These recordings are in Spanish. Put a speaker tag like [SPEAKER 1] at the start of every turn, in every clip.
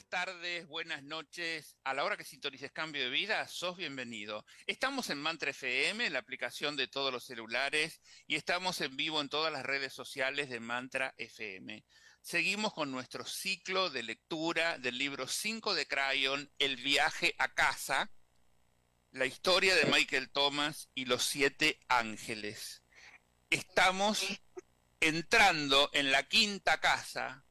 [SPEAKER 1] tardes, buenas noches. A la hora que sintonices Cambio de Vida, sos bienvenido. Estamos en Mantra FM, la aplicación de todos los celulares, y estamos en vivo en todas las redes sociales de Mantra FM. Seguimos con nuestro ciclo de lectura del libro 5 de Crayon, El viaje a casa, la historia de Michael Thomas y los 7 ángeles. Estamos entrando en la quinta casa.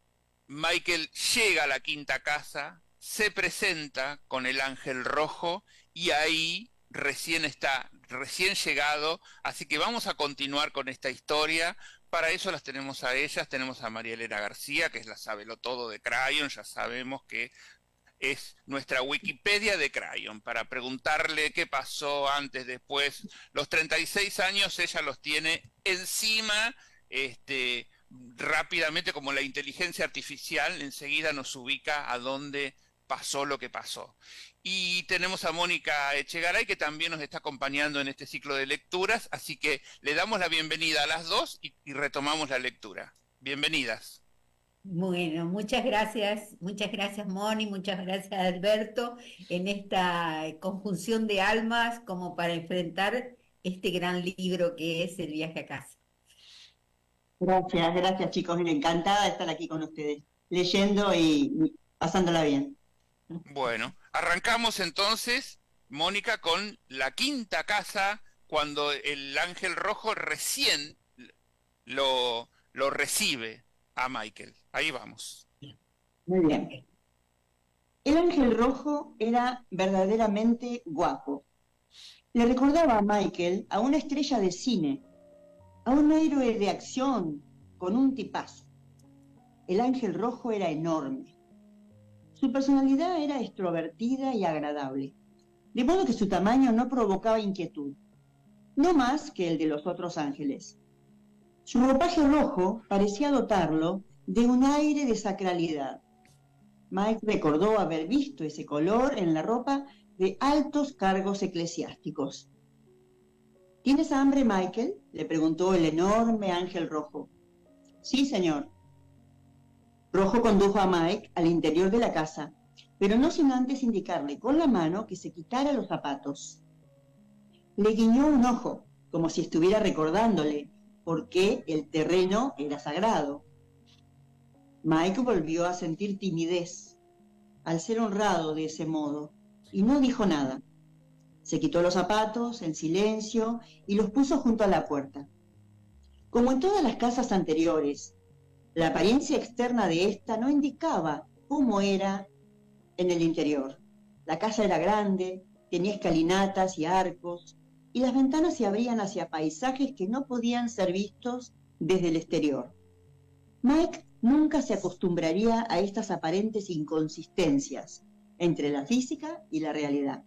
[SPEAKER 1] Michael llega a la quinta casa, se presenta con el ángel rojo y ahí recién llegado, así que vamos a continuar con esta historia. Para eso las tenemos a ellas, tenemos a María Elena García, que es la sabelotodo de Crayon, ya sabemos que es nuestra Wikipedia de Crayon, para preguntarle qué pasó antes, después. Los 36 años ella los tiene encima, rápidamente, como la inteligencia artificial, enseguida nos ubica a dónde pasó lo que pasó. Y tenemos a Mónica Echegaray, que también nos está acompañando en este ciclo de lecturas, así que le damos la bienvenida a las dos y retomamos la lectura. Bienvenidas.
[SPEAKER 2] Bueno, muchas gracias Moni, muchas gracias Alberto en esta conjunción de almas como para enfrentar este gran libro que es El viaje a casa.
[SPEAKER 3] Gracias chicos, encantada de estar aquí con ustedes, leyendo y pasándola bien.
[SPEAKER 1] Bueno, arrancamos entonces, Mónica, con la quinta casa, cuando el ángel rojo recién lo recibe a Michael. Ahí vamos.
[SPEAKER 3] Muy bien. El ángel rojo era verdaderamente guapo. Le recordaba a Michael a una estrella de cine, a un héroe de acción con un tipazo. El ángel rojo era enorme. Su personalidad era extrovertida y agradable, de modo que su tamaño no provocaba inquietud, no más que el de los otros ángeles. Su ropaje rojo parecía dotarlo de un aire de sacralidad. Mike recordó haber visto ese color en la ropa de altos cargos eclesiásticos. ¿Tienes hambre, Michael?, le preguntó el enorme ángel rojo. Sí, señor. Rojo condujo a Mike al interior de la casa, pero no sin antes indicarle con la mano que se quitara los zapatos. Le guiñó un ojo, como si estuviera recordándole por qué el terreno era sagrado. Mike volvió a sentir timidez al ser honrado de ese modo y no dijo nada. Se quitó los zapatos en silencio y los puso junto a la puerta. Como en todas las casas anteriores, la apariencia externa de esta no indicaba cómo era en el interior. La casa era grande, tenía escalinatas y arcos, y las ventanas se abrían hacia paisajes que no podían ser vistos desde el exterior. Mike nunca se acostumbraría a estas aparentes inconsistencias entre la física y la realidad.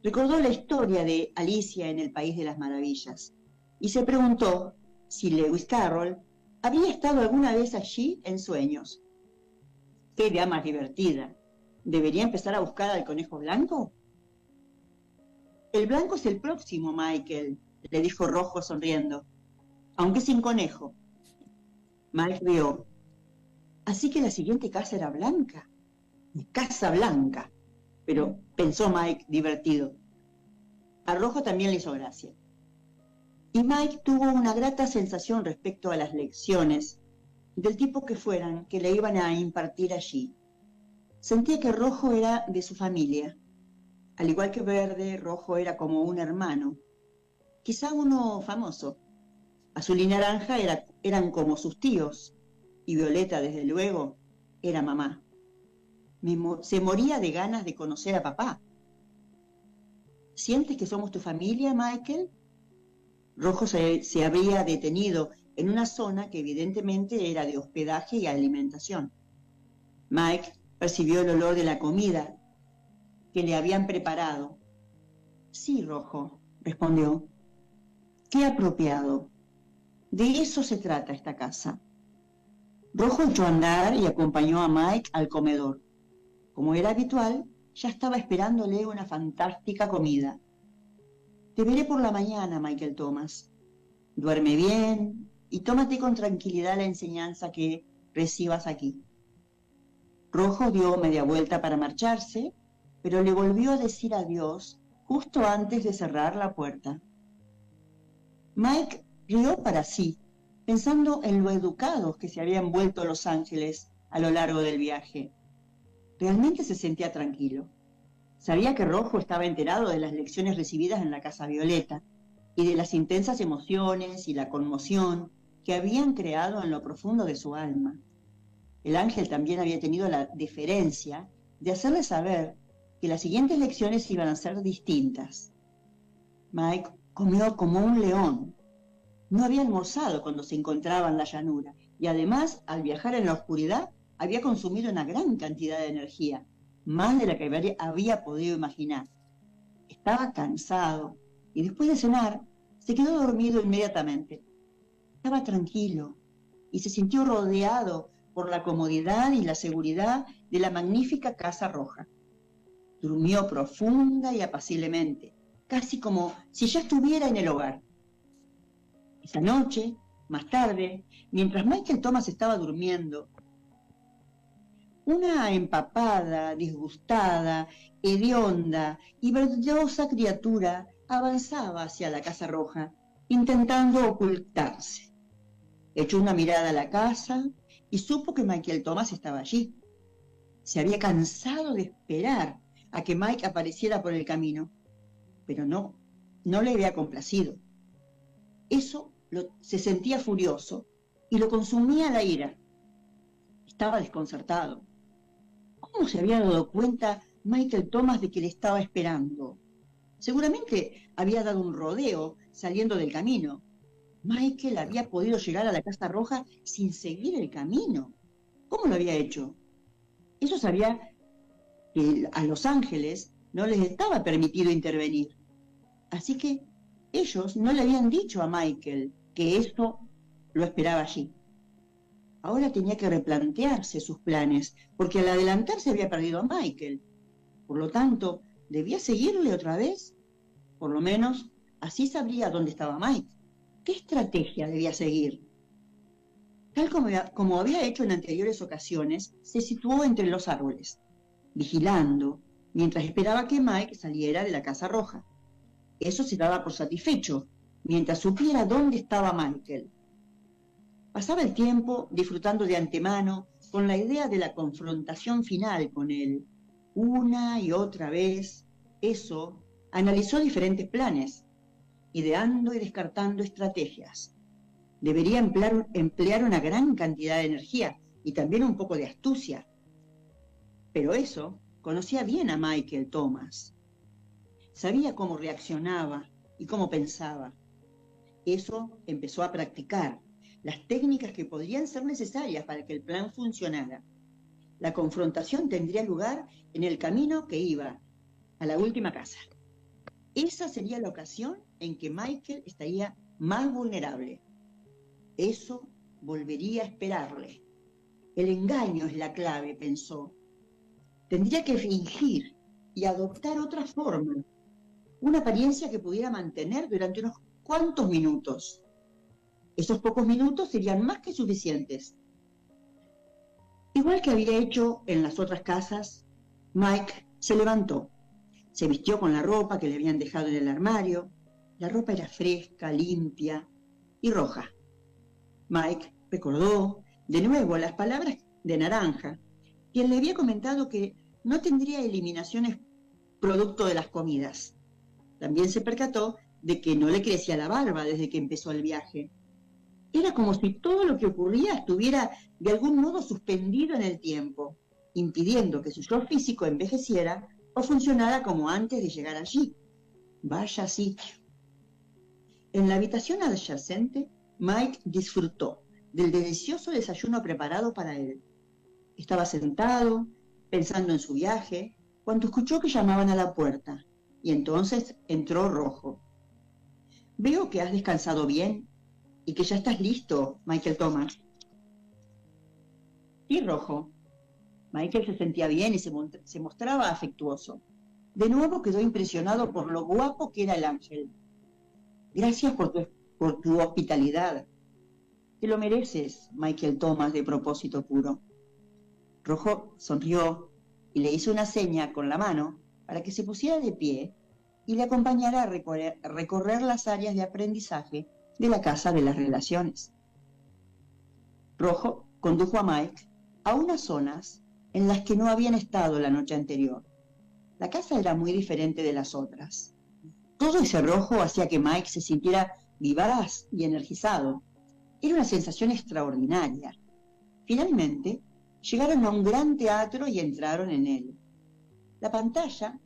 [SPEAKER 3] Recordó la historia de Alicia en el País de las Maravillas y se preguntó si Lewis Carroll había estado alguna vez allí en sueños. ¿Qué idea más divertida? ¿Debería empezar a buscar al conejo blanco? El blanco es el próximo, Michael, le dijo Rojo sonriendo, aunque sin conejo. Mike rió. Así que la siguiente casa era blanca. Casa Blanca. Pero pensó Mike divertido. A Rojo también le hizo gracia. Y Mike tuvo una grata sensación respecto a las lecciones, del tipo que fueran, que le iban a impartir allí. Sentía que Rojo era de su familia. Al igual que Verde, Rojo era como un hermano, quizá uno famoso. Azul y Naranja eran como sus tíos, y Violeta, desde luego, era mamá. Se moría de ganas de conocer a papá. ¿Sientes que somos tu familia, Michael? Rojo se había detenido en una zona que evidentemente era de hospedaje y alimentación. Mike percibió el olor de la comida que le habían preparado. Sí, Rojo, respondió. Qué apropiado. De eso se trata esta casa. Rojo echó a andar y acompañó a Mike al comedor. Como era habitual, ya estaba esperándole una fantástica comida. Te veré por la mañana, Michael Thomas. Duerme bien y tómate con tranquilidad la enseñanza que recibas aquí. Rojo dio media vuelta para marcharse, pero le volvió a decir adiós justo antes de cerrar la puerta. Mike rió para sí, pensando en lo educados que se habían vuelto los ángeles a lo largo del viaje. Realmente se sentía tranquilo. Sabía que Rojo estaba enterado de las lecciones recibidas en la Casa Violeta y de las intensas emociones y la conmoción que habían creado en lo profundo de su alma. El ángel también había tenido la deferencia de hacerle saber que las siguientes lecciones iban a ser distintas. Mike comió como un león. No había almorzado cuando se encontraba en la llanura y además, al viajar en la oscuridad, había consumido una gran cantidad de energía, más de la que había podido imaginar. Estaba cansado y después de cenar se quedó dormido inmediatamente. Estaba tranquilo y se sintió rodeado por la comodidad y la seguridad de la magnífica Casa Roja. Durmió profunda y apaciblemente, casi como si ya estuviera en el hogar. Esa noche, más tarde, mientras Michael Thomas estaba durmiendo, una empapada, disgustada, hedionda y verdosa criatura avanzaba hacia la Casa Roja, intentando ocultarse. Echó una mirada a la casa y supo que Michael Thomas estaba allí. Se había cansado de esperar a que Mike apareciera por el camino, pero no le había complacido. Se sentía furioso y lo consumía la ira. Estaba desconcertado. ¿Cómo se había dado cuenta Michael Thomas de que le estaba esperando? Seguramente había dado un rodeo saliendo del camino. Michael había podido llegar a la Casa Roja sin seguir el camino. ¿Cómo lo había hecho? Eso sabía que a los ángeles no les estaba permitido intervenir. Así que ellos no le habían dicho a Michael que eso lo esperaba allí. Ahora tenía que replantearse sus planes, porque al adelantarse había perdido a Michael. Por lo tanto, ¿debía seguirle otra vez? Por lo menos, así sabría dónde estaba Mike. ¿Qué estrategia debía seguir? Tal como había hecho en anteriores ocasiones, se situó entre los árboles, vigilando, mientras esperaba que Mike saliera de la Casa Roja. Eso se daba por satisfecho, mientras supiera dónde estaba Michael. Pasaba el tiempo disfrutando de antemano con la idea de la confrontación final con él. Una y otra vez, analizó diferentes planes, ideando y descartando estrategias. Debería emplear una gran cantidad de energía y también un poco de astucia. Pero conocía bien a Michael Thomas. Sabía cómo reaccionaba y cómo pensaba. Empezó a practicar las técnicas que podrían ser necesarias para que el plan funcionara. La confrontación tendría lugar en el camino que iba a la última casa. Esa sería la ocasión en que Michael estaría más vulnerable. Eso volvería a esperarle. El engaño es la clave, pensó. Tendría que fingir y adoptar otra forma, una apariencia que pudiera mantener durante unos cuantos minutos. Esos pocos minutos serían más que suficientes. Igual que había hecho en las otras casas, Mike se levantó. Se vistió con la ropa que le habían dejado en el armario. La ropa era fresca, limpia y roja. Mike recordó de nuevo las palabras de Naranja, quien le había comentado que no tendría eliminaciones producto de las comidas. También se percató de que no le crecía la barba desde que empezó el viaje. Era como si todo lo que ocurría estuviera de algún modo suspendido en el tiempo, impidiendo que su yo físico envejeciera o funcionara como antes de llegar allí. Vaya sitio. En la habitación adyacente, Mike disfrutó del delicioso desayuno preparado para él. Estaba sentado, pensando en su viaje, cuando escuchó que llamaban a la puerta, y entonces entró Rojo. «Veo que has descansado bien y que ya estás listo, Michael Thomas». «Sí, Rojo». Michael se sentía bien y se mostraba afectuoso. De nuevo quedó impresionado por lo guapo que era el ángel. «Gracias por tu hospitalidad. Te lo mereces, Michael Thomas, de propósito puro». Rojo sonrió y le hizo una seña con la mano para que se pusiera de pie y le acompañara a recorrer las áreas de aprendizaje de la Casa de las Relaciones. Rojo condujo a Mike a unas zonas en las que no habían estado la noche anterior. La casa era muy diferente de las otras. Todo ese rojo hacía que Mike se sintiera vivaz y energizado. Era una sensación extraordinaria. Finalmente, llegaron a un gran teatro y entraron en él. La pantalla,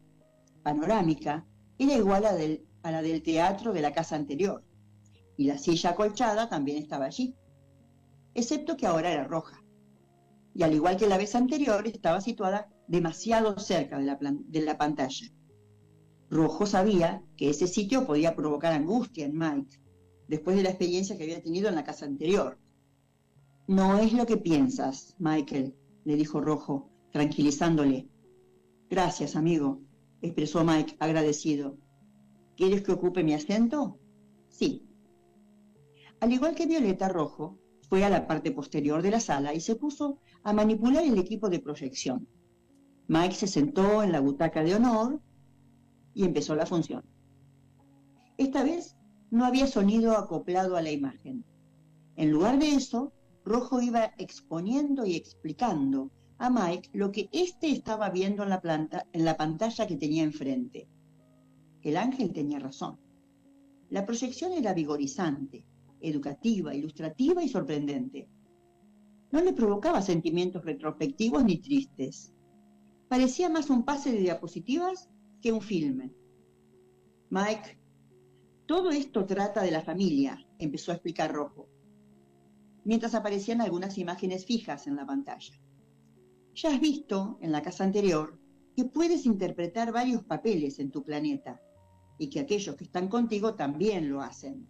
[SPEAKER 3] panorámica, era igual a la del teatro de la casa anterior, y la silla acolchada también estaba allí, excepto que ahora era roja. Y al igual que la vez anterior, estaba situada demasiado cerca de la pantalla. Rojo sabía que ese sitio podía provocar angustia en Mike, después de la experiencia que había tenido en la casa anterior. No es lo que piensas, Michael, le dijo Rojo, tranquilizándole. Gracias, amigo, expresó Mike agradecido. ¿Quieres que ocupe mi asiento? Sí. Al igual que Violeta, Rojo fue a la parte posterior de la sala y se puso a manipular el equipo de proyección. Mike se sentó en la butaca de honor y empezó la función. Esta vez no había sonido acoplado a la imagen. En lugar de eso, Rojo iba exponiendo y explicando a Mike lo que éste estaba viendo en la pantalla que tenía enfrente. El ángel tenía razón. La proyección era vigorizante, educativa, ilustrativa y sorprendente. No le provocaba sentimientos retrospectivos ni tristes. Parecía más un pase de diapositivas que un filme. Mike, todo esto trata de la familia, empezó a explicar Rojo, mientras aparecían algunas imágenes fijas en la pantalla. Ya has visto, en la casa anterior, que puedes interpretar varios papeles en tu planeta, y que aquellos que están contigo también lo hacen.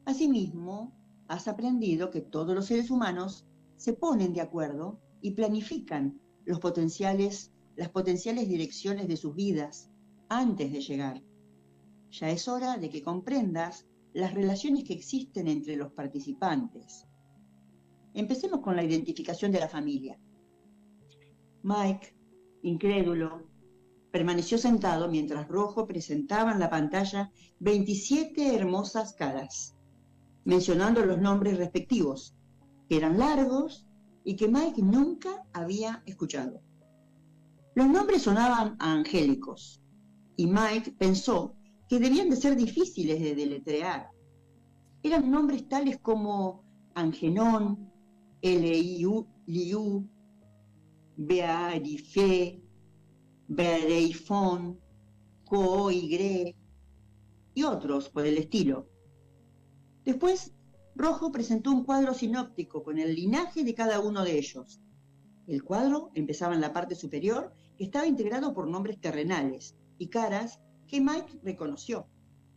[SPEAKER 3] Asimismo, has aprendido que todos los seres humanos se ponen de acuerdo y planifican las potenciales direcciones de sus vidas antes de llegar. Ya es hora de que comprendas las relaciones que existen entre los participantes. Empecemos con la identificación de la familia. Mike, incrédulo, permaneció sentado mientras Rojo presentaba en la pantalla 27 hermosas caras, mencionando los nombres respectivos, que eran largos y que Mike nunca había escuchado. Los nombres sonaban angélicos, y Mike pensó que debían de ser difíciles de deletrear. Eran nombres tales como Angenón, Liu, Bearife, Bereifón, Coigre y otros por el estilo. Después, Rojo presentó un cuadro sinóptico con el linaje de cada uno de ellos. El cuadro empezaba en la parte superior, que estaba integrado por nombres terrenales y caras que Mike reconoció,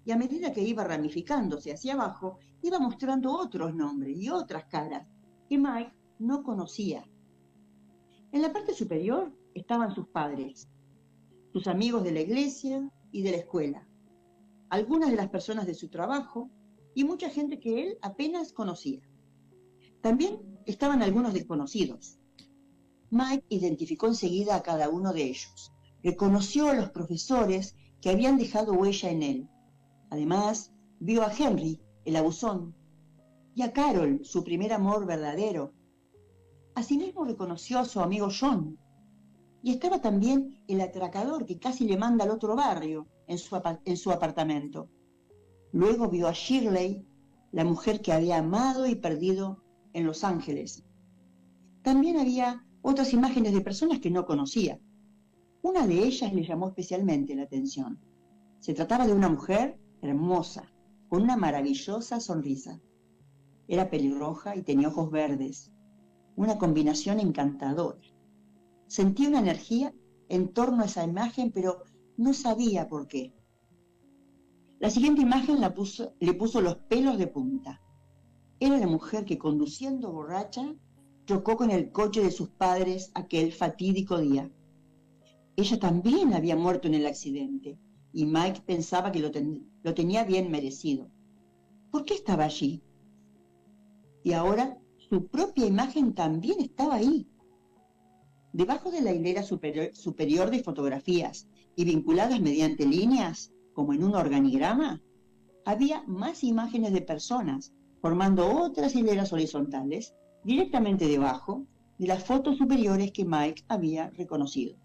[SPEAKER 3] y a medida que iba ramificándose hacia abajo, iba mostrando otros nombres y otras caras que Mike no conocía. En la parte superior estaban sus padres, sus amigos de la iglesia y de la escuela, algunas de las personas de su trabajo y mucha gente que él apenas conocía. También estaban algunos desconocidos. Mike identificó enseguida a cada uno de ellos. Reconoció a los profesores que habían dejado huella en él. Además, vio a Henry, el abusón, y a Carol, su primer amor verdadero. Asimismo reconoció a su amigo John. Y estaba también el atracador que casi le manda al otro barrio en su apartamento. Luego vio a Shirley, la mujer que había amado y perdido en Los Ángeles. También había otras imágenes de personas que no conocía. Una de ellas le llamó especialmente la atención. Se trataba de una mujer hermosa, con una maravillosa sonrisa. Era pelirroja y tenía ojos verdes, una combinación encantadora. Sentía una energía en torno a esa imagen, pero no sabía por qué. La siguiente imagen le puso los pelos de punta. Era la mujer que, conduciendo borracha, chocó con el coche de sus padres aquel fatídico día. Ella también había muerto en el accidente, y Mike pensaba que lo tenía bien merecido. ¿Por qué estaba allí? Y ahora su propia imagen también estaba ahí. Debajo de la hilera superior de fotografías y vinculadas mediante líneas, como en un organigrama, había más imágenes de personas, formando otras hileras horizontales directamente debajo de las fotos superiores que Mike había reconocido.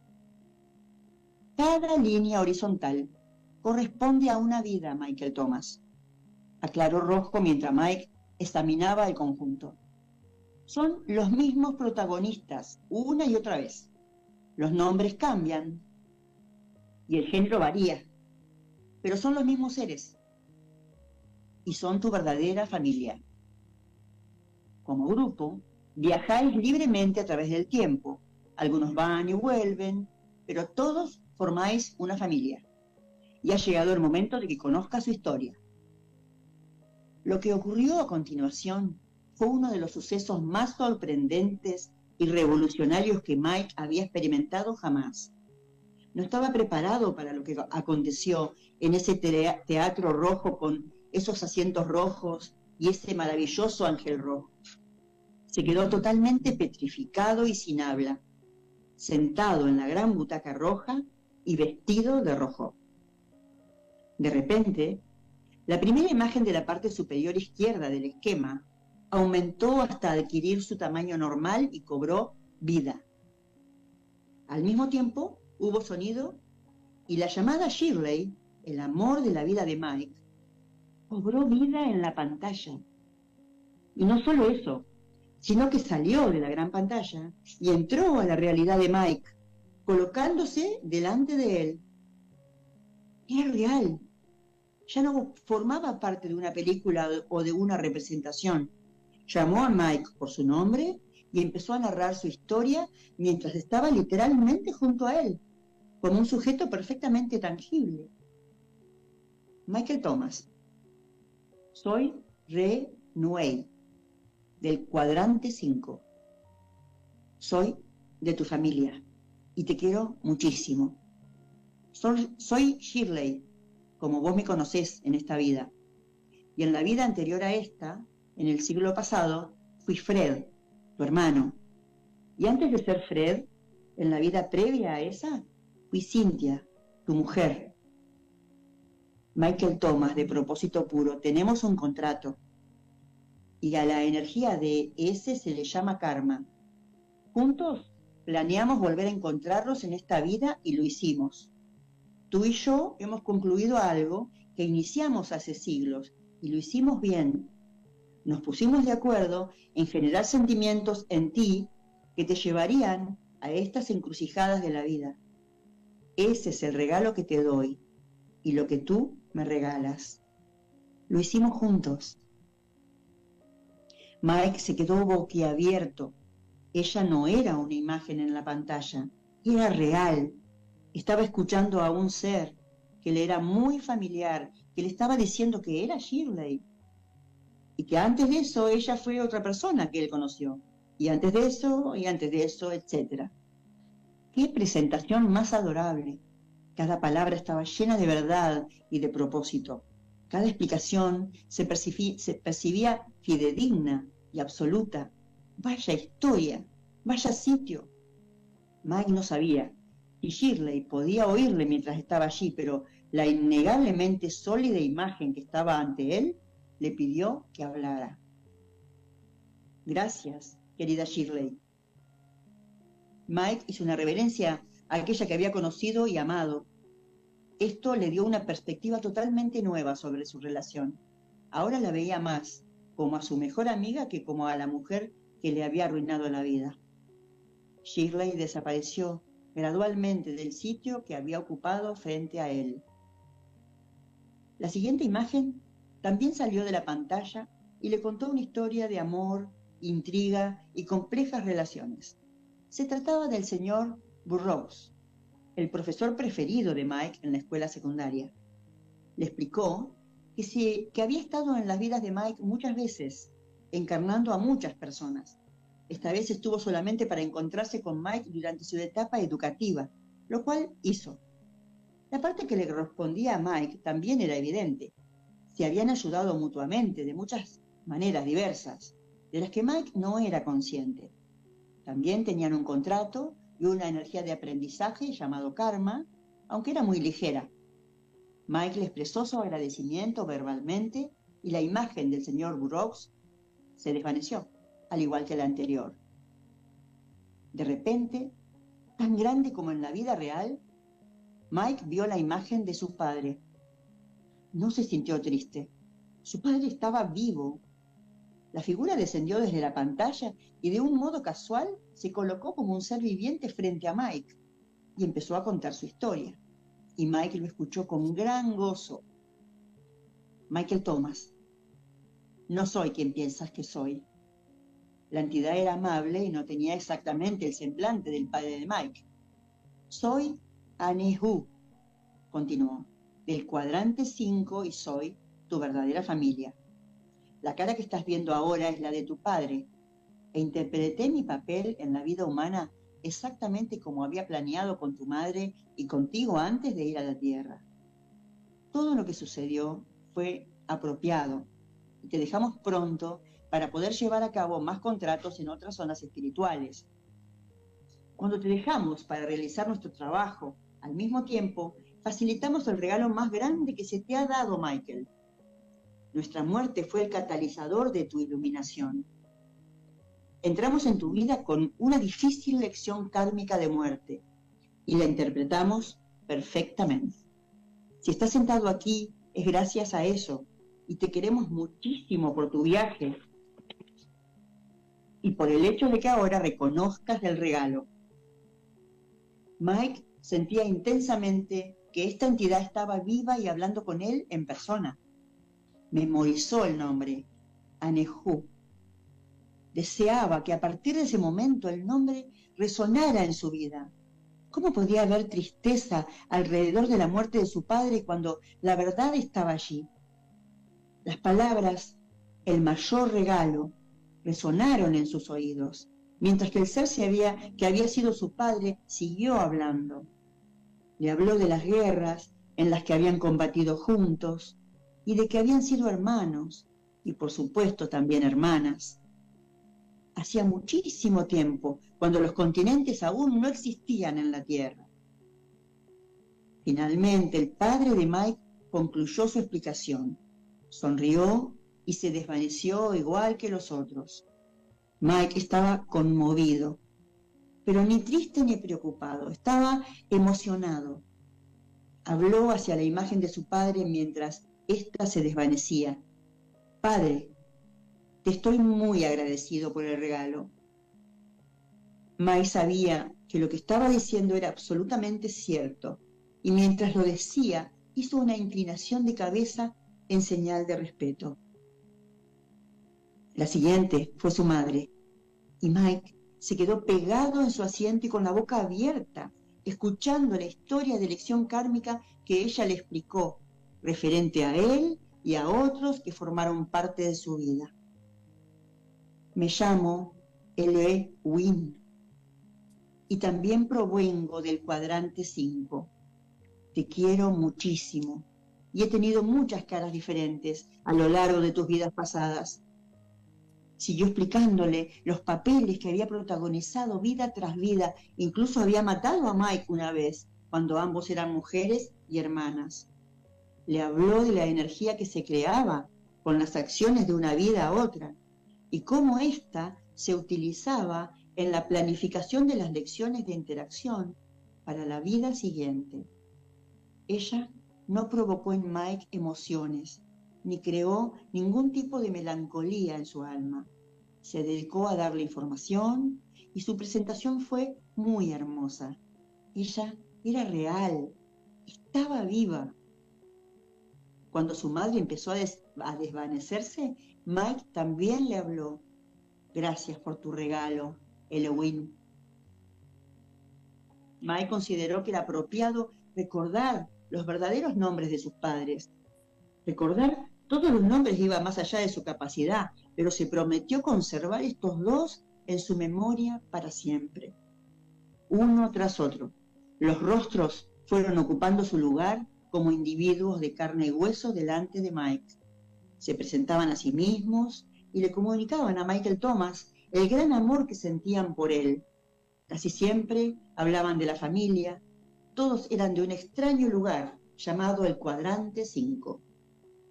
[SPEAKER 3] Cada línea horizontal corresponde a una vida, Michael Thomas, aclaró Roscoe mientras Mike examinaba el conjunto. Son los mismos protagonistas una y otra vez. Los nombres cambian y el género varía, pero son los mismos seres y son tu verdadera familia. Como grupo, viajáis libremente a través del tiempo. Algunos van y vuelven, pero todos formáis una familia. Y ha llegado el momento de que conozcas su historia. Lo que ocurrió a continuación fue uno de los sucesos más sorprendentes y revolucionarios que Mike había experimentado jamás. No estaba preparado para lo que aconteció en ese teatro rojo con esos asientos rojos y ese maravilloso ángel rojo. Se quedó totalmente petrificado y sin habla, sentado en la gran butaca roja y vestido de rojo. De repente, la primera imagen de la parte superior izquierda del esquema aumentó hasta adquirir su tamaño normal y cobró vida. Al mismo tiempo, hubo sonido y la llamada Shirley, el amor de la vida de Mike, cobró vida en la pantalla. Y no solo eso, sino que salió de la gran pantalla y entró a la realidad de Mike, colocándose delante de él. Era real. Ya no formaba parte de una película o de una representación. Llamó a Mike por su nombre y empezó a narrar su historia mientras estaba literalmente junto a él, como un sujeto perfectamente tangible. Michael Thomas. Soy Re Nuey, del cuadrante 5. Soy de tu familia y te quiero muchísimo. Soy Shirley, como vos me conocés en esta vida. Y en la vida anterior a esta, en el siglo pasado, fui Fred, tu hermano. Y antes de ser Fred, en la vida previa a esa, fui Cynthia, tu mujer. Michael Thomas, de propósito puro, tenemos un contrato. Y a la energía de ese se le llama karma. Juntos planeamos volver a encontrarnos en esta vida y lo hicimos. Tú y yo hemos concluido algo que iniciamos hace siglos y lo hicimos bien. Nos pusimos de acuerdo en generar sentimientos en ti que te llevarían a estas encrucijadas de la vida. Ese es el regalo que te doy y lo que tú me regalas. Lo hicimos juntos. Mike se quedó boquiabierto. Ella no era una imagen en la pantalla, era real. Estaba escuchando a un ser que le era muy familiar, que le estaba diciendo que era Shirley. Y que antes de eso ella fue otra persona que él conoció. Y antes de eso, etc. ¡Qué presentación más adorable! Cada palabra estaba llena de verdad y de propósito. Cada explicación se percibía fidedigna y absoluta. Vaya historia, vaya sitio. Mike no sabía, y Shirley podía oírle mientras estaba allí, pero la innegablemente sólida imagen que estaba ante él le pidió que hablara. Gracias, querida Shirley. Mike hizo una reverencia a aquella que había conocido y amado. Esto le dio una perspectiva totalmente nueva sobre su relación. Ahora la veía más como a su mejor amiga que como a la mujer que le había arruinado la vida. Shirley desapareció gradualmente del sitio que había ocupado frente a él. La siguiente imagen también salió de la pantalla y le contó una historia de amor, intriga y complejas relaciones. Se trataba del señor Burroughs, el profesor preferido de Mike en la escuela secundaria. Le explicó que había estado en las vidas de Mike muchas veces, encarnando a muchas personas. Esta vez estuvo solamente para encontrarse con Mike durante su etapa educativa, lo cual hizo. La parte que le correspondía a Mike también era evidente. Se habían ayudado mutuamente de muchas maneras diversas, de las que Mike no era consciente. También tenían un contrato y una energía de aprendizaje llamado karma, aunque era muy ligera. Mike le expresó su agradecimiento verbalmente y la imagen del señor Burroughs se desvaneció, al igual que la anterior. De repente, tan grande como en la vida real, Mike vio la imagen de su padre. No se sintió triste. Su padre estaba vivo. La figura descendió desde la pantalla y de un modo casual se colocó como un ser viviente frente a Mike y empezó a contar su historia. Y Mike lo escuchó con gran gozo. Michael Thomas, no soy quien piensas que soy. La entidad era amable y no tenía exactamente el semblante del padre de Mike. Soy Anihu, continuó, del cuadrante 5 y soy tu verdadera familia. La cara que estás viendo ahora es la de tu padre, e interpreté mi papel en la vida humana exactamente como había planeado con tu madre y contigo antes de ir a la Tierra. Todo lo que sucedió fue apropiado y te dejamos pronto para poder llevar a cabo más contratos en otras zonas espirituales. Cuando te dejamos para realizar nuestro trabajo, al mismo tiempo, facilitamos el regalo más grande que se te ha dado, Michael. Nuestra muerte fue el catalizador de tu iluminación. Entramos en tu vida con una difícil lección kármica de muerte y la interpretamos perfectamente. Si estás sentado aquí, es gracias a eso y te queremos muchísimo por tu viaje y por el hecho de que ahora reconozcas el regalo. Mike sentía intensamente que esta entidad estaba viva y hablando con él en persona. Memorizó el nombre, Anihu. Deseaba que a partir de ese momento el nombre resonara en su vida. ¿Cómo podía haber tristeza alrededor de la muerte de su padre cuando la verdad estaba allí? Las palabras, el mayor regalo, resonaron en sus oídos, mientras que el ser que había sido su padre siguió hablando. Le habló de las guerras en las que habían combatido juntos y de que habían sido hermanos y por supuesto también hermanas. Hacía muchísimo tiempo, cuando los continentes aún no existían en la Tierra. Finalmente, el padre de Mike concluyó su explicación. Sonrió y se desvaneció igual que los otros. Mike estaba conmovido, pero ni triste ni preocupado, estaba emocionado. Habló hacia la imagen de su padre mientras ésta se desvanecía. Padre, te estoy muy agradecido por el regalo. Mike sabía que lo que estaba diciendo era absolutamente cierto, y mientras lo decía, hizo una inclinación de cabeza en señal de respeto. La siguiente fue su madre, y Mike se quedó pegado en su asiento y con la boca abierta, escuchando la historia de lección kármica que ella le explicó, referente a él y a otros que formaron parte de su vida. Me llamo L.E. Wynn y también provengo del cuadrante 5. Te quiero muchísimo y he tenido muchas caras diferentes a lo largo de tus vidas pasadas. Siguió explicándole los papeles que había protagonizado vida tras vida, incluso había matado a Mike una vez, cuando ambos eran mujeres y hermanas. Le habló de la energía que se creaba con las acciones de una vida a otra, y cómo ésta se utilizaba en la planificación de las lecciones de interacción para la vida siguiente. Ella no provocó en Mike emociones, ni creó ningún tipo de melancolía en su alma. Se dedicó a darle información y su presentación fue muy hermosa. Ella era real, estaba viva. Cuando su madre empezó a desvanecerse, Mike también le habló. Gracias por tu regalo, Elohim. Mike consideró que era apropiado recordar los verdaderos nombres de sus padres. Recordar todos los nombres iba más allá de su capacidad, pero se prometió conservar estos dos en su memoria para siempre. Uno tras otro, los rostros fueron ocupando su lugar como individuos de carne y hueso delante de Mike. Se presentaban a sí mismos y le comunicaban a Michael Thomas el gran amor que sentían por él. Casi siempre hablaban de la familia. Todos eran de un extraño lugar llamado el Cuadrante 5.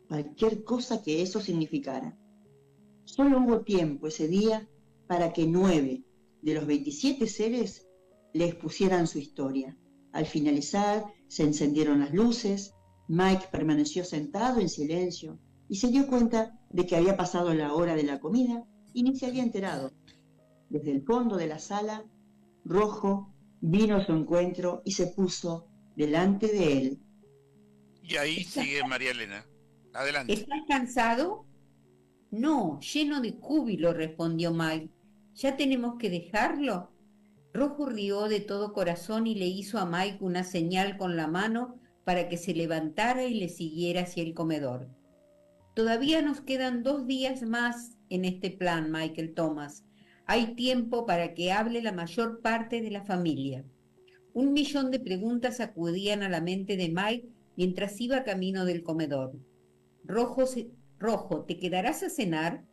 [SPEAKER 3] Cualquier cosa que eso significara. Solo hubo tiempo ese día para que 9 de los 27 seres le expusieran su historia. Al finalizar, se encendieron las luces, Mike permaneció sentado en silencio y se dio cuenta de que había pasado la hora de la comida y ni se había enterado. Desde el fondo de la sala, Rojo vino a su encuentro y se puso delante de él.
[SPEAKER 1] Y ahí sigue María Elena. Adelante.
[SPEAKER 2] ¿Estás cansado? No, lleno de júbilo, respondió Mike. ¿Ya tenemos que dejarlo? Rojo rió de todo corazón y le hizo a Mike una señal con la mano para que se levantara y le siguiera hacia el comedor. Todavía nos quedan 2 días más en este plan, Michael Thomas. Hay tiempo para que hable la mayor parte de la familia. 1.000.000 de preguntas acudían a la mente de Mike mientras iba camino del comedor. Rojo, ¿te quedarás a cenar?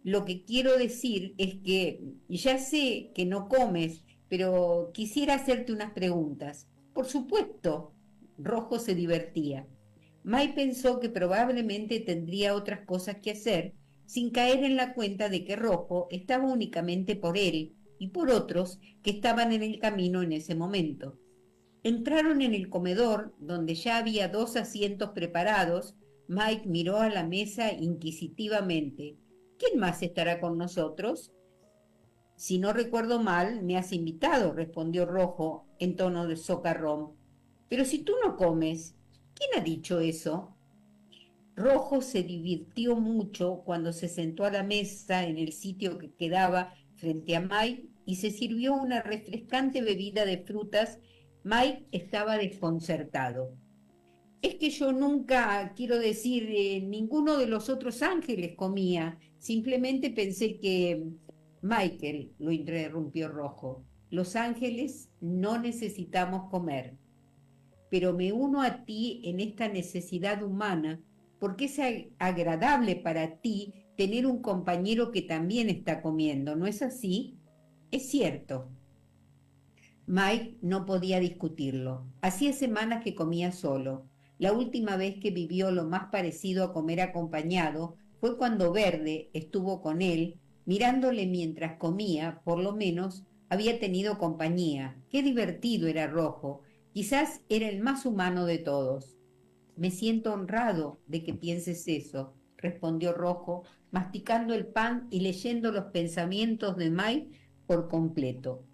[SPEAKER 2] Lo que quiero decir es que ya sé que no comes, pero quisiera hacerte unas preguntas. Por supuesto. Rojo se divertía. Mike pensó que probablemente tendría otras cosas que hacer, sin caer en la cuenta de que Rojo estaba únicamente por él y por otros que estaban en el camino en ese momento. Entraron en el comedor, donde ya había 2 asientos preparados. Mike miró a la mesa inquisitivamente. ¿Quién más estará con nosotros? Si no recuerdo mal, me has invitado, respondió Rojo en tono de socarrón. Pero si tú no comes, ¿quién ha dicho eso? Rojo se divirtió mucho cuando se sentó a la mesa en el sitio que quedaba frente a Mike y se sirvió una refrescante bebida de frutas. Mike estaba desconcertado. Es que yo nunca, quiero decir, ninguno de los otros ángeles comía. Simplemente pensé que... Michael, lo interrumpió Rojo, los ángeles no necesitamos comer. Pero me uno a ti en esta necesidad humana porque es agradable para ti tener un compañero que también está comiendo, ¿no es así? Es cierto. Mike no podía discutirlo. Hacía semanas que comía solo. La última vez que vivió lo más parecido a comer acompañado fue cuando Verde estuvo con él, mirándole mientras comía. Por lo menos había tenido compañía. Qué divertido era Rojo. Quizás era el más humano de todos. Me siento honrado de que pienses eso, respondió Rojo, masticando el pan y leyendo los pensamientos de Mike por completo.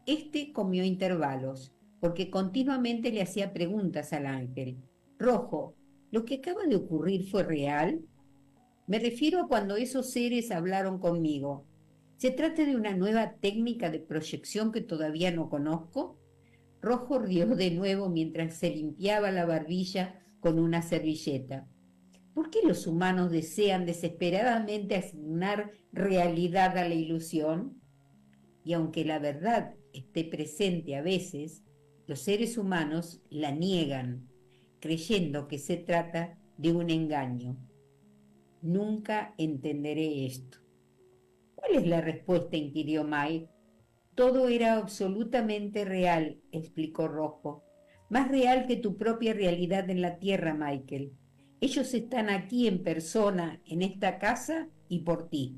[SPEAKER 2] Este comió a intervalos, porque continuamente le hacía preguntas al ángel. Rojo, ¿lo que acaba de ocurrir fue real? Me refiero a cuando esos seres hablaron conmigo. ¿Se trata de una nueva técnica de proyección que todavía no conozco? Rojo rió de nuevo mientras se limpiaba la barbilla con una servilleta. ¿Por qué los humanos desean desesperadamente asignar realidad a la ilusión? Y aunque la verdad esté presente a veces, los seres humanos la niegan, creyendo que se trata de un engaño. Nunca entenderé esto. ¿Cuál es la respuesta?, inquirió Mike. Todo era absolutamente real, explicó Rojo. Más real que tu propia realidad en la Tierra, Michael. Ellos están aquí en persona, en esta casa y por ti.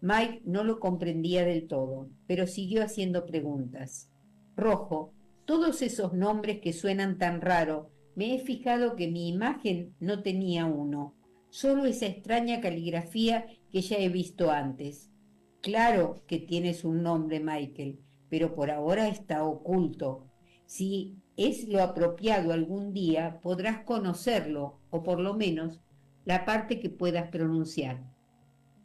[SPEAKER 2] Mike no lo comprendía del todo, pero siguió haciendo preguntas. Rojo, todos esos nombres que suenan tan raro, me he fijado que mi imagen no tenía uno, solo esa extraña caligrafía que ya he visto antes. Claro que tienes un nombre, Michael, pero por ahora está oculto. Si es lo apropiado algún día, podrás conocerlo, o por lo menos la parte que puedas pronunciar.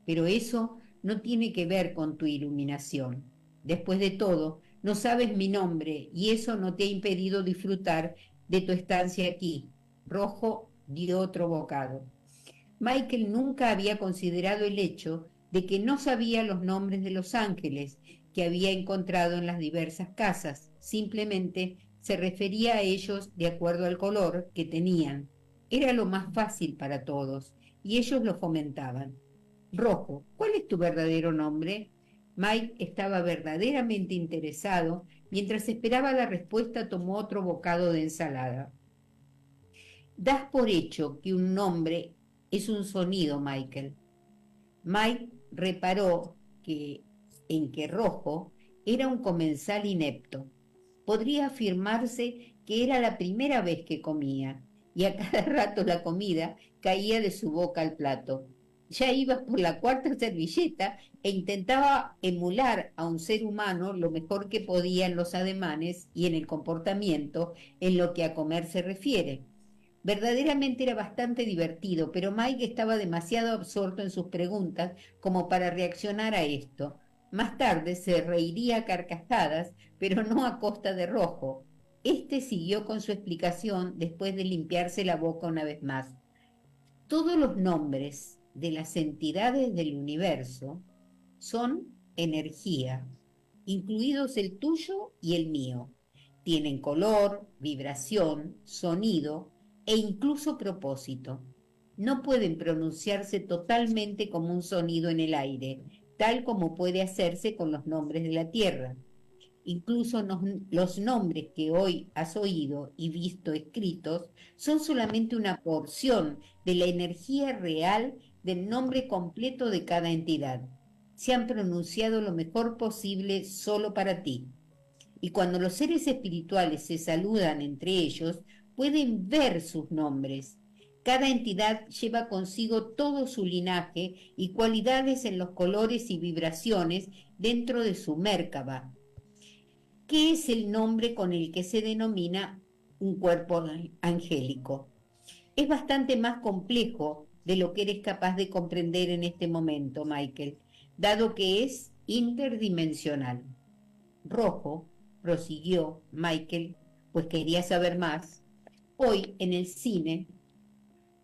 [SPEAKER 2] Pero eso no tiene que ver con tu iluminación. Después de todo, no sabes mi nombre y eso no te ha impedido disfrutar de tu estancia aquí. Rojo dio otro bocado. Michael nunca había considerado el hecho de que no sabía los nombres de los ángeles que había encontrado en las diversas casas. Simplemente se refería a ellos de acuerdo al color que tenían. Era lo más fácil para todos y ellos lo fomentaban. Rojo, ¿cuál es tu verdadero nombre? Mike estaba verdaderamente interesado. Mientras esperaba la respuesta, tomó otro bocado de ensalada. Das por hecho que un nombre es un sonido, Michael. Mike reparó en que Rojo era un comensal inepto. Podría afirmarse que era la primera vez que comía, y a cada rato la comida caía de su boca al plato. Ya iba por la cuarta servilleta e intentaba emular a un ser humano lo mejor que podía en los ademanes y en el comportamiento en lo que a comer se refiere. Verdaderamente era bastante divertido, pero Mike estaba demasiado absorto en sus preguntas como para reaccionar a esto. Más tarde se reiría a carcajadas, pero no a costa de Rojo. Este siguió con su explicación después de limpiarse la boca una vez más. Todos los nombres de las entidades del universo son energía, incluidos el tuyo y el mío. Tienen color, vibración, sonido e incluso propósito. No pueden pronunciarse totalmente como un sonido en el aire, tal como puede hacerse con los nombres de la Tierra. Incluso los nombres que hoy has oído y visto escritos son solamente una porción de la energía real del nombre completo de cada entidad. Se han pronunciado lo mejor posible solo para ti. Y cuando los seres espirituales se saludan entre ellos, pueden ver sus nombres. Cada entidad lleva consigo todo su linaje y cualidades en los colores y vibraciones dentro de su Merkaba. ¿Qué es el nombre con el que se denomina un cuerpo angélico? Es bastante más complejo de lo que eres capaz de comprender en este momento, Michael, dado que es interdimensional. Rojo, prosiguió Michael, pues quería saber más. Hoy en el cine,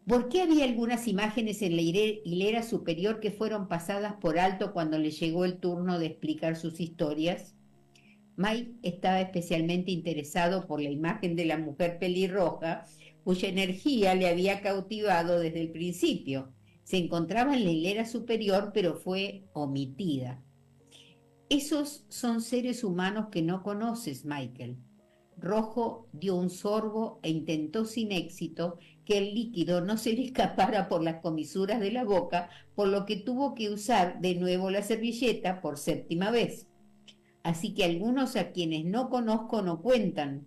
[SPEAKER 2] ¿por qué había algunas imágenes en la hilera superior que fueron pasadas por alto cuando le llegó el turno de explicar sus historias? Mike estaba especialmente interesado por la imagen de la mujer pelirroja, cuya energía le había cautivado desde el principio. Se encontraba en la hilera superior, pero fue omitida. Esos son seres humanos que no conoces, Michael. Rojo dio un sorbo e intentó sin éxito que el líquido no se le escapara por las comisuras de la boca, por lo que tuvo que usar de nuevo la servilleta por 7ª vez. Así que algunos a quienes no conozco no cuentan.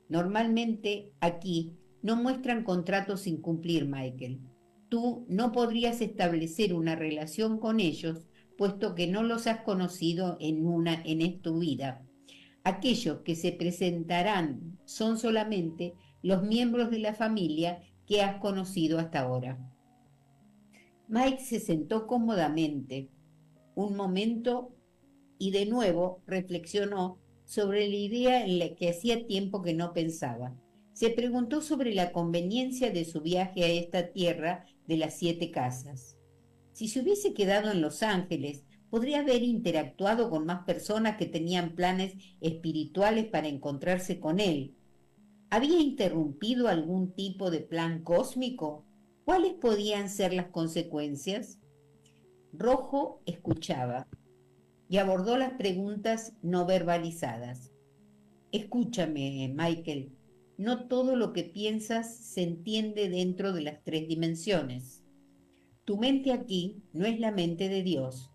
[SPEAKER 2] Normalmente aquí no muestran contratos sin cumplir, Michael. Tú no podrías establecer una relación con ellos, puesto que no los has conocido en tu vida. Aquellos que se presentarán son solamente los miembros de la familia que has conocido hasta ahora. Mike se sentó cómodamente un momento y de nuevo reflexionó sobre la idea en la que hacía tiempo que no pensaba. Se preguntó sobre la conveniencia de su viaje a esta tierra de las 7 casas. Si se hubiese quedado en Los Ángeles, podría haber interactuado con más personas que tenían planes espirituales para encontrarse con él. ¿Había interrumpido algún tipo de plan cósmico? ¿Cuáles podían ser las consecuencias? Rojo escuchaba y abordó las preguntas no verbalizadas. Escúchame, Michael, no todo lo que piensas se entiende dentro de las 3 dimensiones. Tu mente aquí no es la mente de Dios,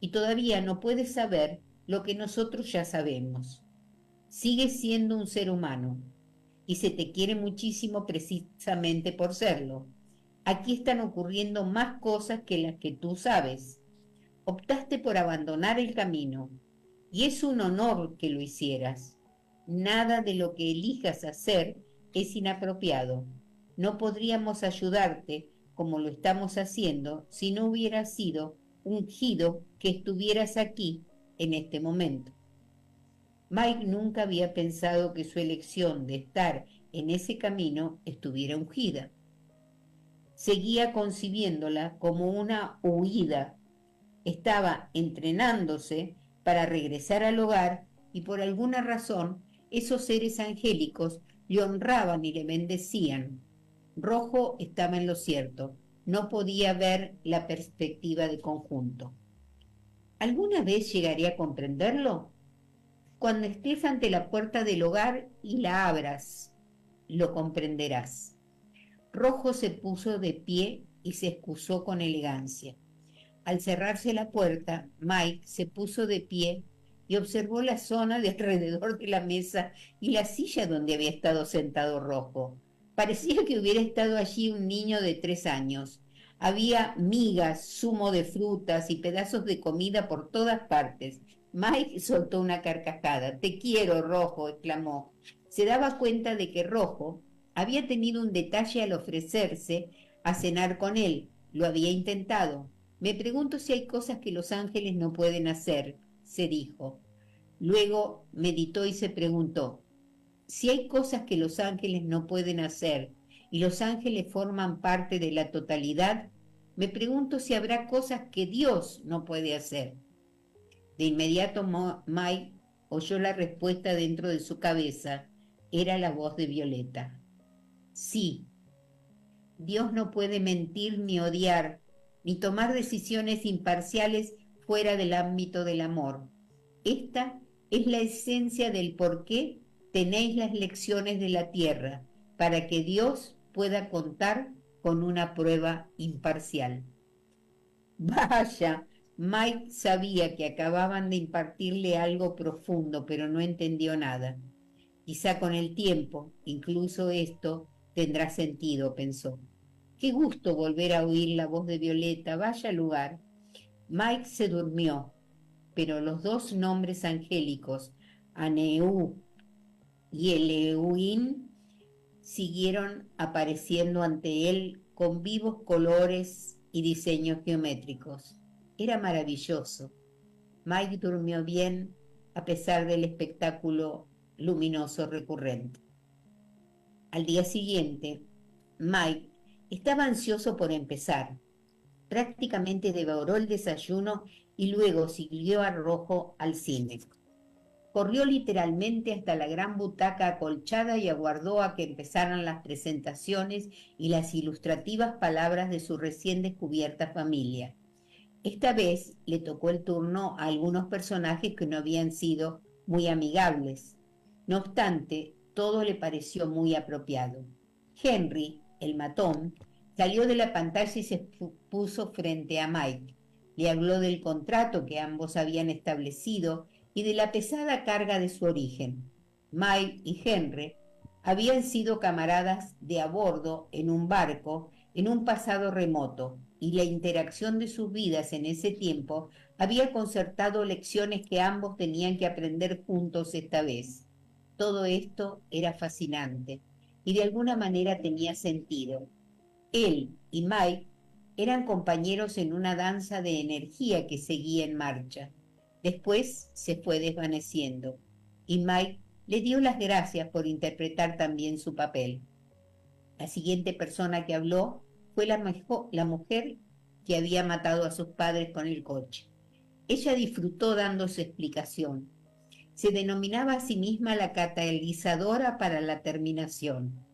[SPEAKER 2] y todavía no puedes saber lo que nosotros ya sabemos. Sigues siendo un ser humano, y se te quiere muchísimo precisamente por serlo. Aquí están ocurriendo más cosas que las que tú sabes. Optaste por abandonar el camino, y es un honor que lo hicieras. Nada de lo que elijas hacer es inapropiado. No podríamos ayudarte como lo estamos haciendo si no hubiera sido ungido que estuvieras aquí en este momento. Mike nunca había pensado que su elección de estar en ese camino estuviera ungida. Seguía concibiéndola como una huida. Estaba entrenándose para regresar al hogar y por alguna razón esos seres angélicos le honraban y le bendecían. Rojo estaba en lo cierto. No podía ver la perspectiva de conjunto. ¿Alguna vez llegaré a comprenderlo? Cuando estés ante la puerta del hogar y la abras, lo comprenderás. Rojo se puso de pie y se excusó con elegancia. Al cerrarse la puerta, Mike se puso de pie y observó la zona de alrededor de la mesa y la silla donde había estado sentado Rojo. Parecía que hubiera estado allí un niño de 3 años. Había migas, zumo de frutas y pedazos de comida por todas partes. Mike soltó una carcajada. «Te quiero, Rojo», exclamó. Se daba cuenta de que Rojo había tenido un detalle al ofrecerse a cenar con él. Lo había intentado. «Me pregunto si hay cosas que los ángeles no pueden hacer», se dijo. Luego meditó y se preguntó, si hay cosas que los ángeles no pueden hacer y los ángeles forman parte de la totalidad, me pregunto si habrá cosas que Dios no puede hacer. De inmediato Mike oyó la respuesta dentro de su cabeza. Era la voz de Violeta. Sí, Dios no puede mentir ni odiar, ni tomar decisiones imparciales fuera del ámbito del amor. Esta es la esencia del por qué tenéis las lecciones de la tierra, para que Dios pueda contar con una prueba imparcial. Vaya, Mike sabía que acababan de impartirle algo profundo, pero no entendió nada. Quizá con el tiempo, incluso esto tendrá sentido, pensó. Qué gusto volver a oír la voz de Violeta, vaya lugar. Mike se durmió, pero los dos nombres angélicos, Aneu y Eleuín, siguieron apareciendo ante él con vivos colores y diseños geométricos. Era maravilloso. Mike durmió bien a pesar del espectáculo luminoso recurrente. Al día siguiente, Mike estaba ansioso por empezar. Prácticamente devoró el desayuno y luego siguió a Rojo al cine. Corrió literalmente hasta la gran butaca acolchada y aguardó a que empezaran las presentaciones y las ilustrativas palabras de su recién descubierta familia. Esta vez le tocó el turno a algunos personajes que no habían sido muy amigables. No obstante, todo le pareció muy apropiado. Henry, el matón, salió de la pantalla y se puso frente a Mike. Le habló del contrato que ambos habían establecido y de la pesada carga de su origen. Mike y Henry habían sido camaradas de a bordo en un barco en un pasado remoto, y la interacción de sus vidas en ese tiempo había concertado lecciones que ambos tenían que aprender juntos esta vez. Todo esto era fascinante y de alguna manera tenía sentido. Él y Mike eran compañeros en una danza de energía que seguía en marcha. Después se fue desvaneciendo y Mike le dio las gracias por interpretar también su papel. La siguiente persona que habló fue la mujer que había matado a sus padres con el coche. Ella disfrutó dando su explicación. Se denominaba a sí misma la catalizadora para la terminación,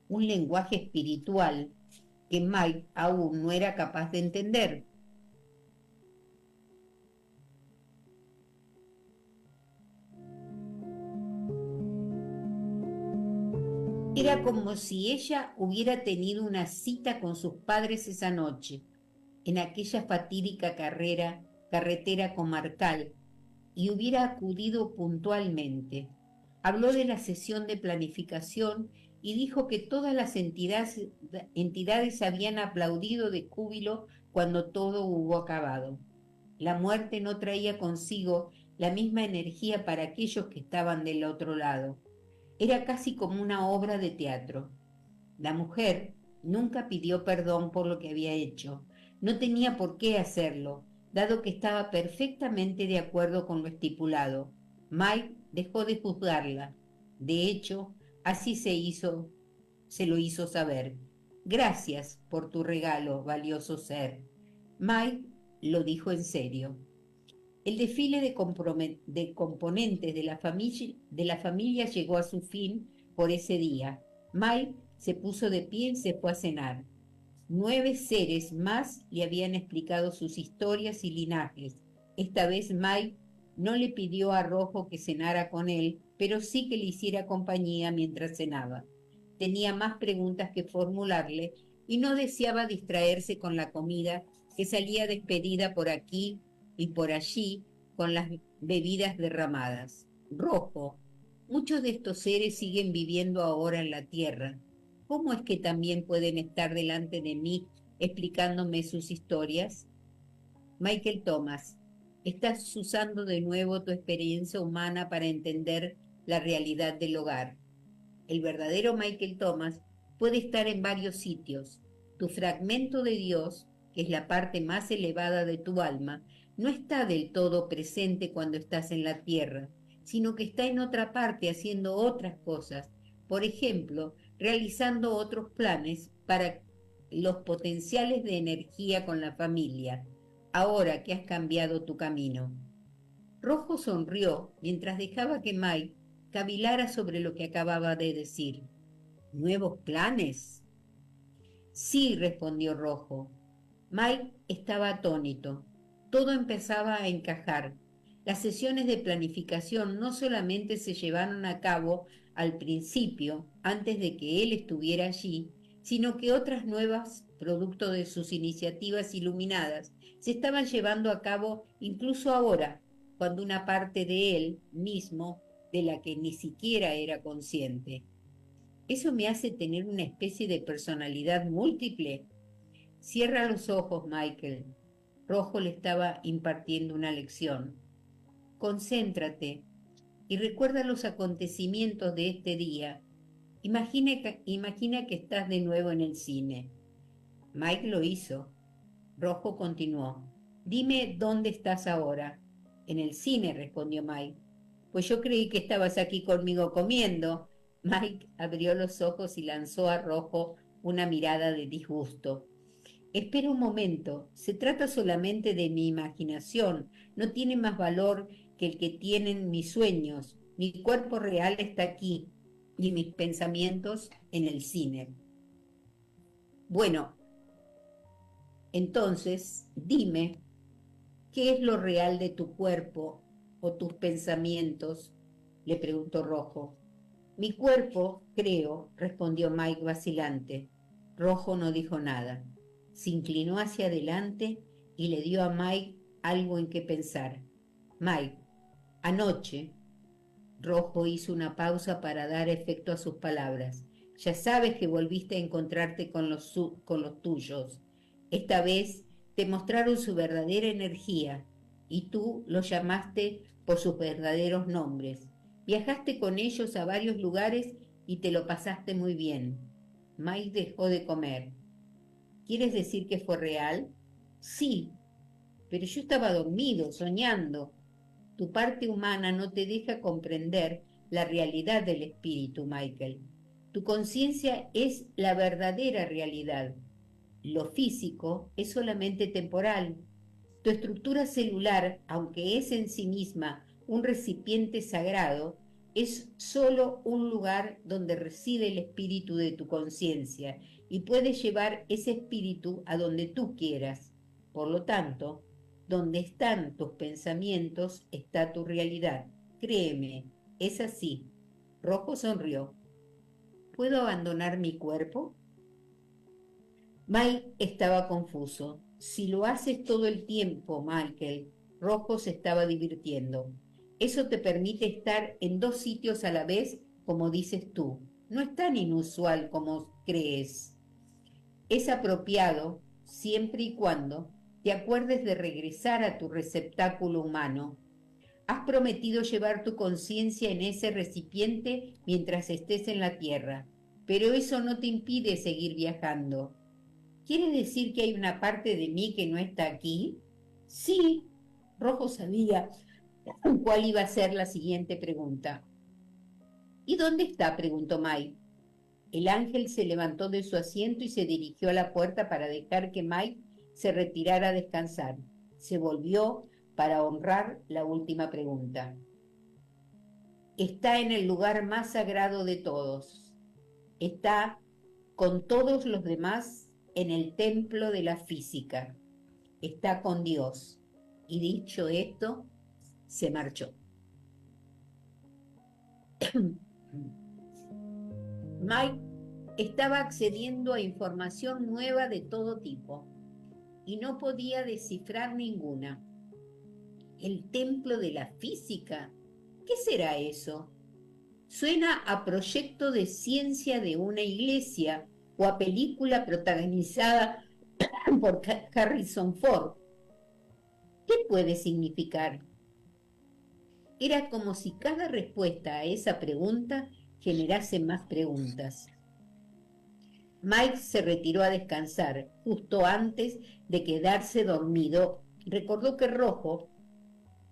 [SPEAKER 2] un lenguaje espiritual que Mike aún no era capaz de entender. Era como si ella hubiera tenido una cita con sus padres esa noche, en aquella fatídica carretera comarcal, y hubiera acudido puntualmente. Habló de la sesión de planificación y dijo que todas las entidades habían aplaudido de júbilo cuando todo hubo acabado. La muerte no traía consigo la misma energía para aquellos que estaban del otro lado. Era casi como una obra de teatro. La mujer nunca pidió perdón por lo que había hecho. No tenía por qué hacerlo, dado que estaba perfectamente de acuerdo con lo estipulado. Mike dejó de juzgarla. De hecho, así se lo hizo saber. Gracias por tu regalo, valioso ser. Mike lo dijo en serio. El desfile de componentes de la familia llegó a su fin por ese día. Mike se puso de pie y se fue a cenar. 9 seres más le habían explicado sus historias y linajes. Esta vez Mike no le pidió a Rojo que cenara con él, pero sí que le hiciera compañía mientras cenaba. Tenía más preguntas que formularle y no deseaba distraerse con la comida que salía despedida por aquí y por allí con las bebidas derramadas. Rojo, muchos de estos seres siguen viviendo ahora en la Tierra. ¿Cómo es que también pueden estar delante de mí explicándome sus historias? Michael Thomas, estás usando de nuevo tu experiencia humana para entender la realidad del hogar. El verdadero Michael Thomas puede estar en varios sitios. Tu fragmento de Dios, que es la parte más elevada de tu alma, no está del todo presente cuando estás en la tierra, sino que está en otra parte haciendo otras cosas. Por ejemplo, realizando otros planes para los potenciales de energía con la familia, ahora que has cambiado tu camino. Rojo sonrió mientras dejaba que Mike cavilara sobre lo que acababa de decir. ¿Nuevos planes? Sí, respondió Rojo. Mike estaba atónito. Todo empezaba a encajar. Las sesiones de planificación no solamente se llevaron a cabo al principio, antes de que él estuviera allí, sino que otras nuevas, producto de sus iniciativas iluminadas, se estaban llevando a cabo incluso ahora, cuando una parte de él mismo, de la que ni siquiera era consciente. ¿Eso me hace tener una especie de personalidad múltiple? Cierra los ojos, Michael. Rojo le estaba impartiendo una lección. Concéntrate y recuerda los acontecimientos de este día. Imagina que estás de nuevo en el cine. Mike lo hizo. Rojo continuó. Dime dónde estás ahora. En el cine, respondió Mike. Pues yo creí que estabas aquí conmigo comiendo. Mike abrió los ojos y lanzó a Rojo una mirada de disgusto. Espera un momento, se trata solamente de mi imaginación, no tiene más valor que el que tienen mis sueños. Mi cuerpo real está aquí y mis pensamientos en el cine. Bueno, entonces, dime, ¿qué es lo real de tu cuerpo o tus pensamientos? Le preguntó Rojo. Mi cuerpo, creo, respondió Mike vacilante. Rojo no dijo nada. Se inclinó hacia adelante y le dio a Mike algo en que pensar. Mike, anoche. Rojo hizo una pausa para dar efecto a sus palabras. Ya sabes que volviste a encontrarte con los tuyos. Esta vez te mostraron su verdadera energía y tú los llamaste por sus verdaderos nombres. Viajaste con ellos a varios lugares y te lo pasaste muy bien. Mike dejó de comer. ¿Quieres decir que fue real? Sí, pero yo estaba dormido, soñando. Tu parte humana no te deja comprender la realidad del espíritu, Michael. Tu conciencia es la verdadera realidad. Lo físico es solamente temporal. Tu estructura celular, aunque es en sí misma un recipiente sagrado, es solo un lugar donde reside el espíritu de tu conciencia y puedes llevar ese espíritu a donde tú quieras. Por lo tanto, donde están tus pensamientos está tu realidad. Créeme, es así. Rojo sonrió. ¿Puedo abandonar mi cuerpo? Mike estaba confuso. Si lo haces todo el tiempo, Michael, Rojo se estaba divirtiendo. Eso te permite estar en dos sitios a la vez, como dices tú. No es tan inusual como crees. Es apropiado siempre y cuando te acuerdes de regresar a tu receptáculo humano. Has prometido llevar tu conciencia en ese recipiente mientras estés en la Tierra, pero eso no te impide seguir viajando. ¿Quiere decir que hay una parte de mí que no está aquí? Sí. Rojo sabía cuál iba a ser la siguiente pregunta. ¿Y dónde está?, preguntó Mike. El ángel se levantó de su asiento y se dirigió a la puerta para dejar que Mike se retirara a descansar. Se volvió para honrar la última pregunta. Está en el lugar más sagrado de todos. Está con todos los demás en el templo de la física. Está con Dios. y dicho esto, se marchó. Mike estaba accediendo a información nueva de todo tipo y no podía descifrar ninguna. ¿El templo de la física? ¿Qué será eso? Suena a proyecto de ciencia de una iglesia o a película protagonizada por Harrison Ford. ¿Qué puede significar? Era como si cada respuesta a esa pregunta generase más preguntas. Mike se retiró a descansar justo antes de quedarse dormido. Recordó que Rojo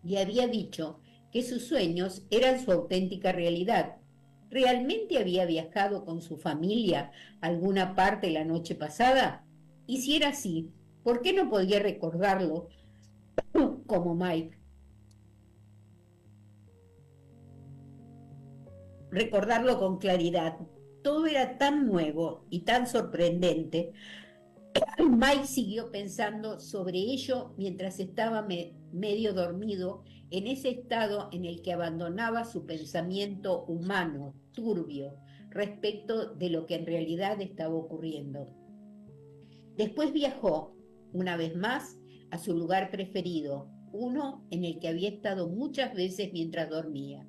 [SPEAKER 2] le había dicho que sus sueños eran su auténtica realidad. ¿Realmente había viajado con su familia a alguna parte la noche pasada? Y si era así, ¿por qué no podía recordarlo como Mike? Recordarlo con claridad. Todo era tan nuevo y tan sorprendente. Mike siguió pensando sobre ello mientras estaba medio dormido, en ese estado en el que abandonaba su pensamiento humano, turbio, respecto de lo que en realidad estaba ocurriendo. Después viajó, una vez más, a su lugar preferido, uno en el que había estado muchas veces mientras dormía,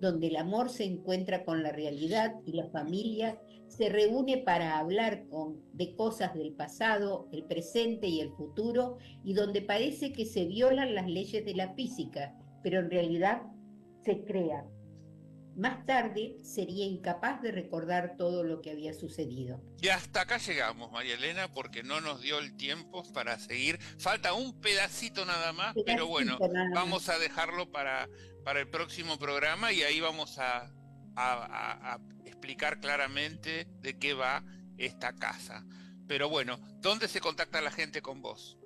[SPEAKER 2] donde el amor se encuentra con la realidad y la familia se reúne para hablar de cosas del pasado, el presente y el futuro, y donde parece que se violan las leyes de la física, pero en realidad se crean. Más tarde sería incapaz de recordar todo lo que había sucedido.
[SPEAKER 1] Y hasta acá llegamos, María Elena, porque no nos dio el tiempo para seguir. Falta un pedacito nada más, pero bueno, vamos a dejarlo para el próximo programa y ahí vamos a explicar claramente de qué va esta casa. Pero bueno, ¿dónde se contacta la gente con vos?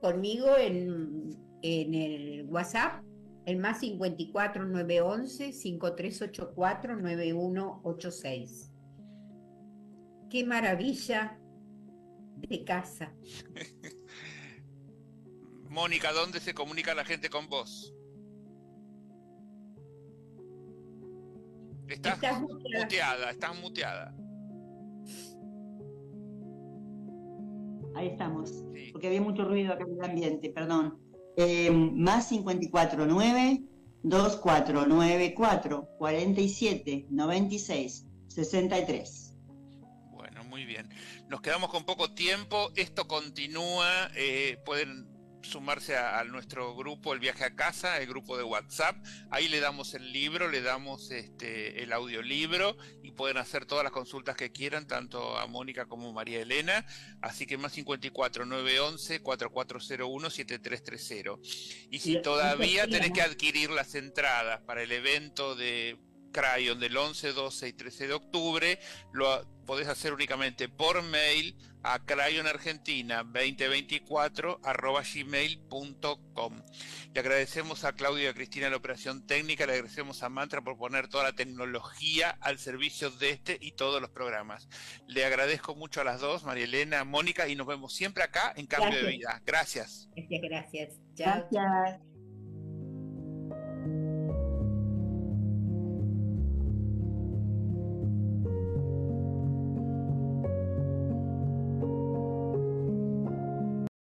[SPEAKER 2] Conmigo en el WhatsApp, el más 54 911 5384 9186. ¡Qué maravilla de casa!
[SPEAKER 1] Mónica, ¿dónde se comunica la gente con vos? Estás muteada.
[SPEAKER 3] Ahí estamos,
[SPEAKER 1] Sí.
[SPEAKER 3] porque había mucho ruido acá en el ambiente, perdón. Más 549 2494 47 96 63.
[SPEAKER 1] Bueno, muy bien. Nos quedamos con poco tiempo. Esto continúa. Pueden sumarse a nuestro grupo El Viaje a Casa, el grupo de WhatsApp. Ahí le damos el libro, le damos el audiolibro y pueden hacer todas las consultas que quieran, tanto a Mónica como a María Elena. Así que más 54 911 4401 7330. Y si todavía tenés que adquirir las entradas para el evento de Crayon del 11, 12 y 13 de octubre, lo podés hacer únicamente por mail a crayonargentina2024@gmail.com. Le agradecemos a Claudia y a Cristina la operación técnica, le agradecemos a Mantra por poner toda la tecnología al servicio de este y todos los programas. Le agradezco mucho a las dos, María Elena, Mónica, y nos vemos siempre acá en Cambio de Vida. Gracias.
[SPEAKER 2] Gracias. Chao.
[SPEAKER 3] Gracias.